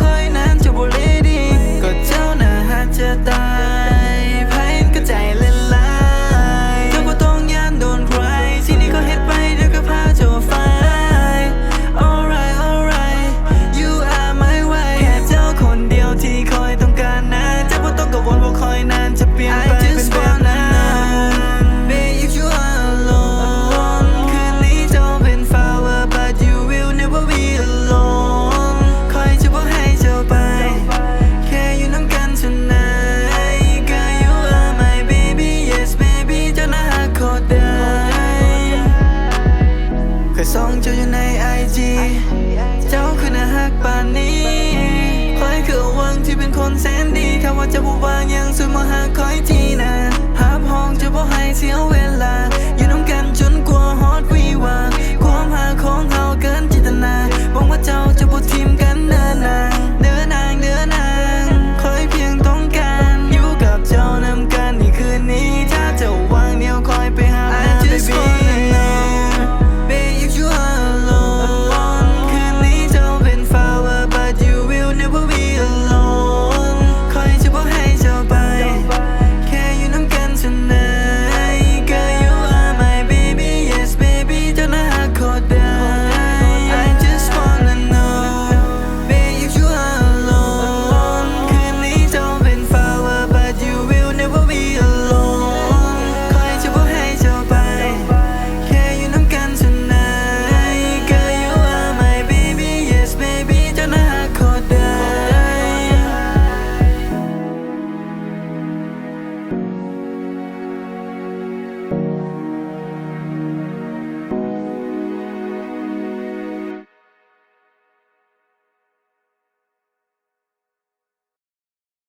คอยนั้นจะบ่เลดีก็เจ้าน่ะหักจะตายไพ่ก็ใจละลายเธอบ่ต้องย่านโดนใครสิ่งนี้ก็เฮ็ดไปเดี๋ยวก็พาเจ้าไฟ Alright alright you are my wife แค่เจ้าคนเดียวที่คอยต้องการนะเจ้าบ่ต้องกังวลว่าคอยนั้นจะเปลี่ยนไปเป็นแบบนั้น Babe if you are alone คืนนี้เจ้าเป็น flower but you will never be alone คอยจะบอกให้เจ้าไปแค่อยู่น้ำกัน tonight Girl you are my baby yes baby เจ้าน่าฮักโคตรได้เคยส่องเจ้าอยู่ใน IG เจ้าคือน่าฮักปานนี้คอยคือหวังที่เป็นคนแสนดีคำว่าจะบ่วางยังสุดมาหาคอยทีนะหาห้องจะบ่ให้เสียเวลา